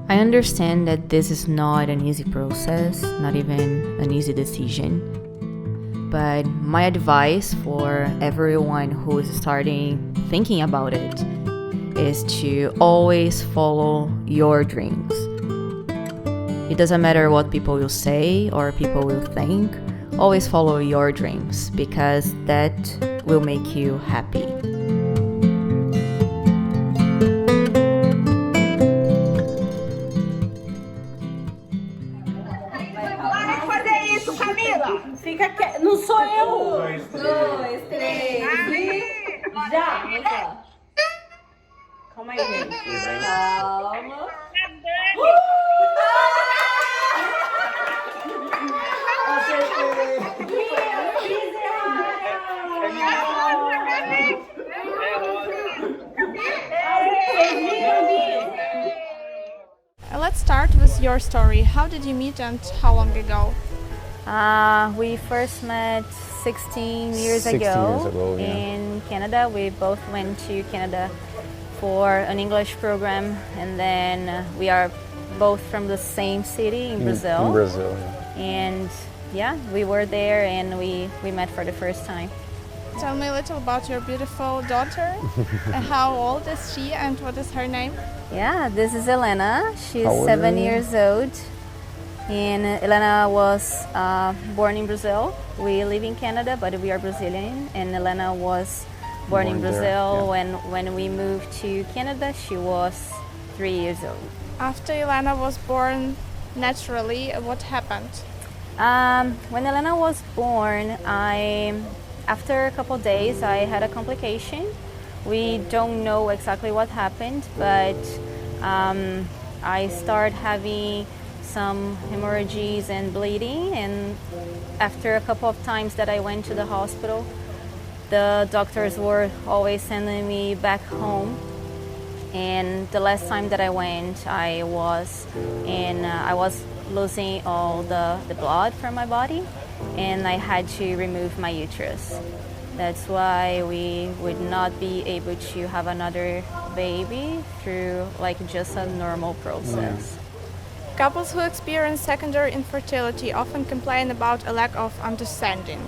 I understand that this is not an easy process, not even an easy decision. But my advice for everyone who is starting thinking about it is to always follow your dreams. It doesn't matter what people will say or people will think, always follow your dreams because that will make you happy. Fica quieto. Não sou eu. 2, 3, e já. Vamos lá. Calma aí, gente. Calma. Let's start with your story. How did you meet and how long ago? We first met 16 years ago in Canada. We both went to Canada for an English program, and then we are both from the same city in Brazil. In Brazil, yeah. And yeah, we were there and we met for the first time. Tell me a little about your beautiful daughter. How old is she and what is her name? Yeah, this is Elena. She's How old 7 are you? years old. And Elena was born in Brazil. We live in Canada, but we are Brazilian. And Elena was born in Brazil. There, yeah. When we moved to Canada, she was 3 years old. After Elena was born naturally, what happened? When Elena was born, after a couple days, I had a complication. We don't know exactly what happened, but I started having some hemorrhages and bleeding, and after a couple of times that I went to the hospital, the doctors were always sending me back home. And the last time that I went, I was losing all the blood from my body, and I had to remove my uterus. That's why we would not be able to have another baby through like just a normal process. Couples who experience secondary infertility often complain about a lack of understanding,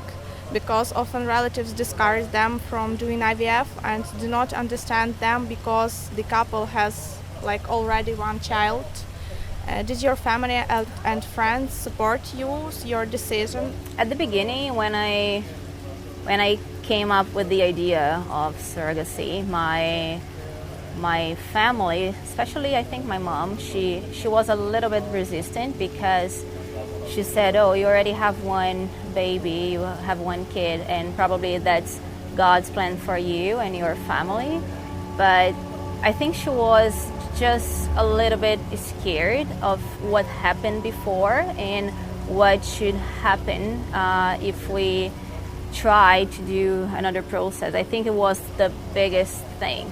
because often relatives discourage them from doing IVF and do not understand them because the couple has like already one child. Did your family and friends support your decision? At the beginning, when I came up with the idea of surrogacy, my family, especially I think my mom, she was a little bit resistant because she said, oh, you already have one baby, you have one kid, and probably that's God's plan for you and your family. But I think she was just a little bit scared of what happened before and what should happen if we try to do another process. I think it was the biggest thing.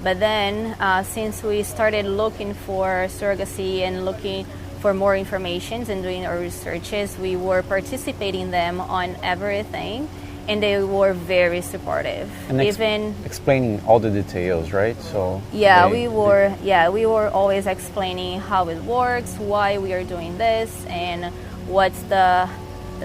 But then since we started looking for surrogacy and looking for more information and doing our researches, we were participating them on everything, and they were very supportive. And even explaining all the details, right? So we were always explaining how it works, why we are doing this, and what's the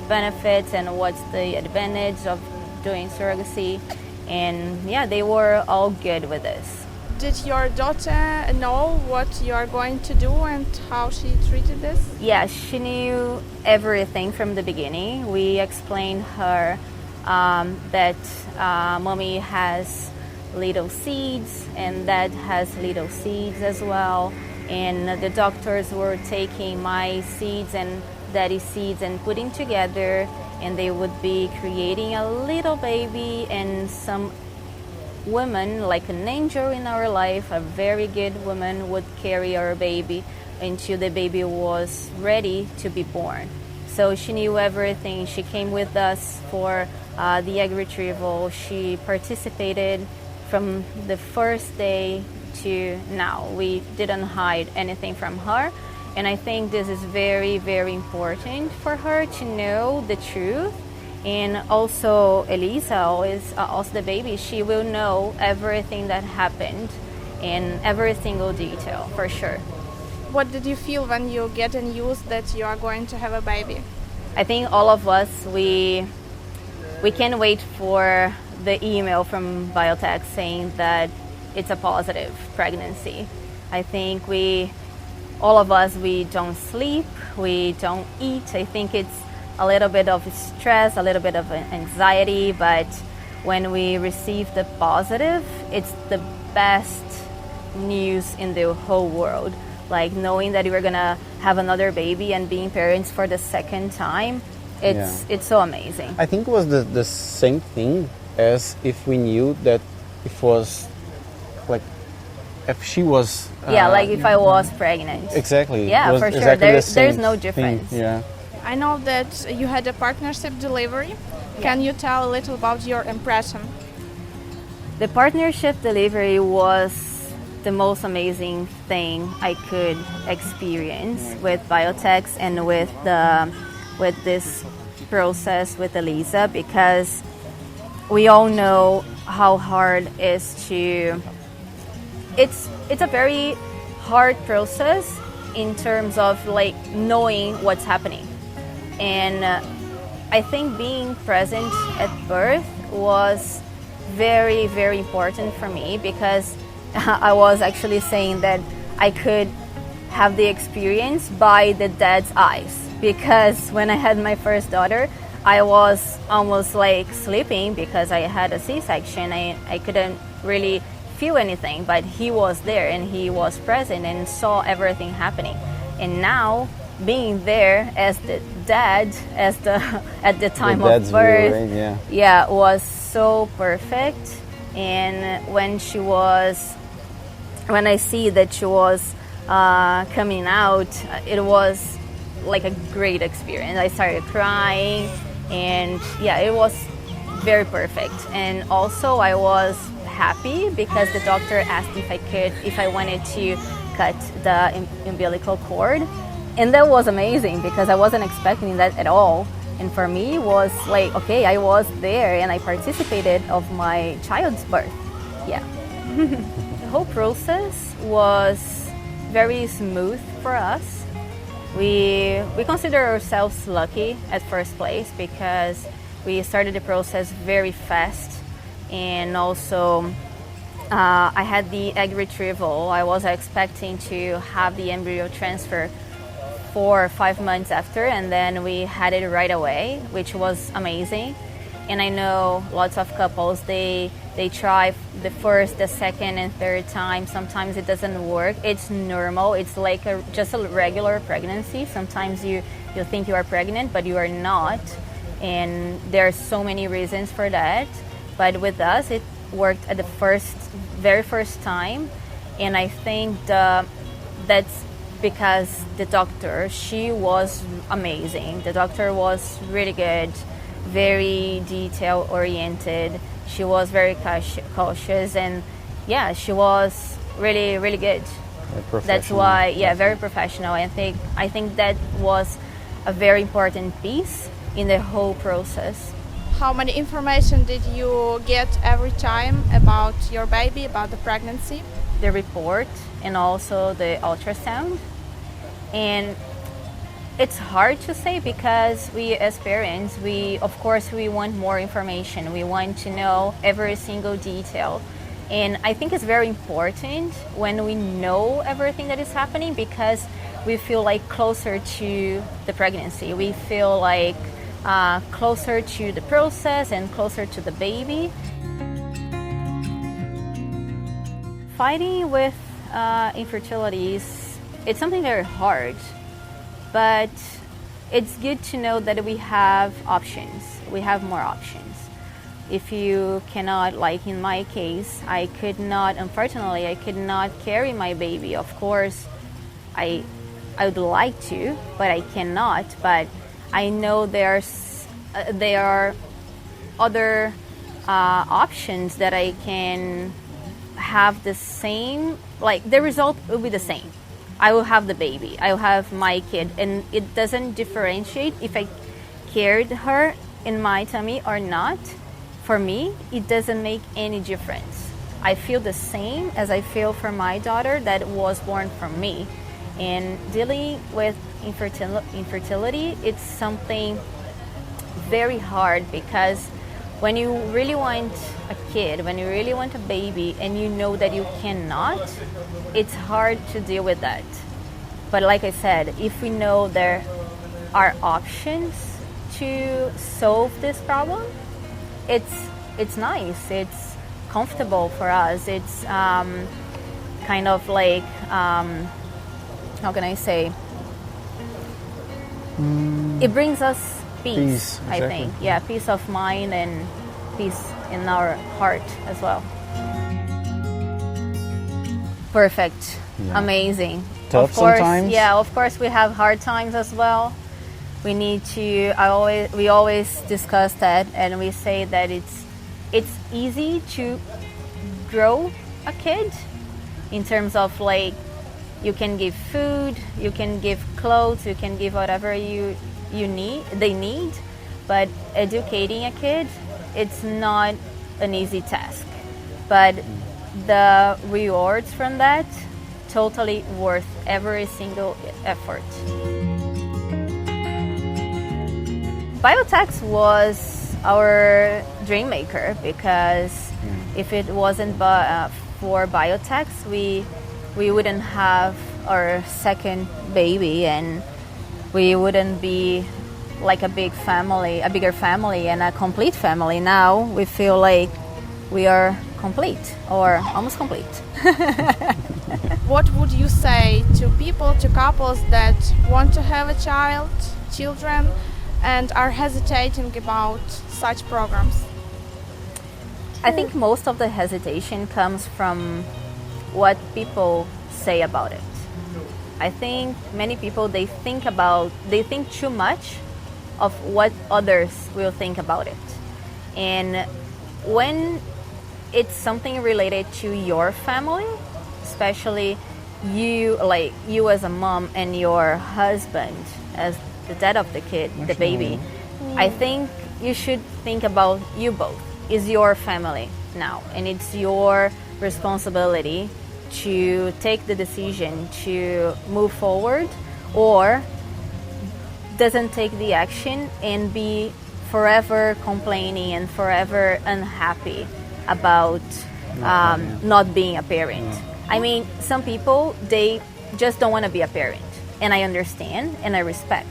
benefits and what's the advantage of doing surrogacy. And yeah, they were all good with this. Did your daughter know what you are going to do and how she treated this? Yeah, she knew everything from the beginning. We explained her that mommy has little seeds and dad has little seeds as well. And the doctors were taking my seeds and daddy's seeds and putting together, and they would be creating a little baby, and some woman, like an angel in our life, a very good woman, would carry our baby until the baby was ready to be born. So she knew everything. She came with us for the egg retrieval. She participated from the first day to now. We didn't hide anything from her. And I think this is very, very important for her to know the truth. And also Elisa, also the baby, she will know everything that happened in every single detail, for sure. What did you feel when you get a news that you are going to have a baby? I think all of us, we can't wait for the email from Biotech saying that it's a positive pregnancy. I think all of us, we don't sleep, we don't eat. I think it's a little bit of stress, a little bit of anxiety, but when we receive the positive, it's the best news in the whole world. Like knowing that we're gonna have another baby and being parents for the second time, it's so amazing. I think it was the same thing as if we knew that it was like if she was like if I was pregnant. Exactly. Yeah, for sure. Exactly There's no difference. Thing. Yeah. I know that you had a partnership delivery. Can you tell a little about your impression? The partnership delivery was the most amazing thing I could experience with Biotech and with this process with Elisa, because we all know how hard it is to. It's a very hard process in terms of like knowing what's happening, and I think being present at birth was very, very important for me, because I was actually saying that I could have the experience by the dad's eyes, because when I had my first daughter, I was almost like sleeping because I had a C-section. I couldn't really feel anything, but he was there and he was present and saw everything happening. And now being there as the dad, at the time of birth, view, right? was so perfect. And when I see that she was coming out, it was like a great experience. I started crying, and it was very perfect. And also I was happy because the doctor asked if I wanted to cut the umbilical cord, and that was amazing because I wasn't expecting that at all. And for me, it was like, okay, I was there and I participated of my child's birth. Yeah. The whole process was very smooth for us. We consider ourselves lucky at first place because we started the process very fast, and also I had the egg retrieval. I was expecting to have the embryo transfer 4 or 5 months after, and then we had it right away, which was amazing. And I know lots of couples, they try the first, the second, and third time. Sometimes it doesn't work. It's normal. It's like just a regular pregnancy. Sometimes you think you are pregnant, but you are not. And there are so many reasons for that. But with us, it worked at the very first time. And I think that's because the doctor, she was amazing. The doctor was really good, very detail oriented. She was very cautious, and she was really, really good. That's why, very professional. I think that was a very important piece in the whole process. How many information did you get every time about your baby, about the pregnancy? The report and also the ultrasound. And it's hard to say because we as parents, of course we want more information. We want to know every single detail. And I think it's very important when we know everything that is happening, because we feel like closer to the pregnancy. We feel like closer to the process and closer to the baby. Fighting with infertility it's something very hard, but it's good to know that we have options. We have more options. If you cannot, like in my case, unfortunately, I could not carry my baby. Of course, I would like to, but I cannot. But I know there are other options that I can have the same, like the result will be the same. I will have the baby, I will have my kid, and it doesn't differentiate if I carried her in my tummy or not. For me, it doesn't make any difference. I feel the same as I feel for my daughter that was born from me. And dealing with infertility, it's something very hard, because when you really want a kid, when you really want a baby, and you know that you cannot, it's hard to deal with that. But like I said, if we know there are options to solve this problem, it's nice, it's comfortable for us, it's kind of like, how can I say, it brings us peace, I exactly. think. Yeah, peace of mind and peace in our heart as well. Perfect. Yeah. Amazing. Tough of course, sometimes. Yeah, of course we have hard times as well. We need to, we always discuss that, and we say that it's easy to grow a kid in terms of like, you can give food, you can give clothes, you can give whatever they need, but educating a kid, it's not an easy task. But the rewards from that, totally worth every single effort. Biotex was our dream maker, because if it wasn't for Biotex, we wouldn't have our second baby, and we wouldn't be like a bigger family and a complete family. Now we feel like we are complete, or almost complete. What would you say to people, to couples that want to have children, and are hesitating about such programs? I think most of the hesitation comes from what people say about it. I think many people, they think too much of what others will think about it. And when it's something related to your family, especially you as a mom and your husband as the dad of the kid, the baby, I think you should think about you both. It's your family now, and it's your responsibility to take the decision to move forward, or doesn't take the action and be forever complaining and forever unhappy about not being a parent. I mean, some people, they just don't want to be a parent, and I understand and I respect.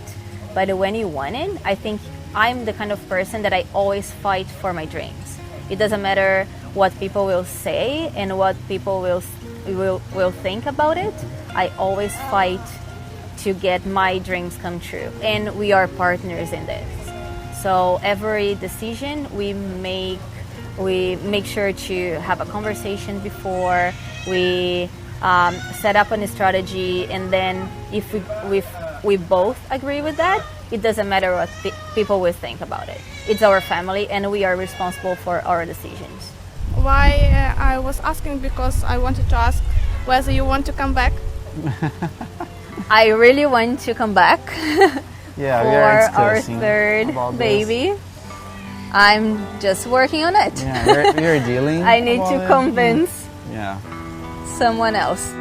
But when you want it, I think I'm the kind of person that I always fight for my dreams. It doesn't matter what people will say and what people will think about it. I always fight to get my dreams come true, and we are partners in this. So every decision we make sure to have a conversation before we set up a strategy, and then if we both agree with that, it doesn't matter what people will think about it. It's our family, and we are responsible for our decisions. Why I was asking, because I wanted to ask whether you want to come back. I really want to come back Yeah, for our third baby. I'm just working on it. Yeah, we're dealing. I need to convince Yeah. someone else.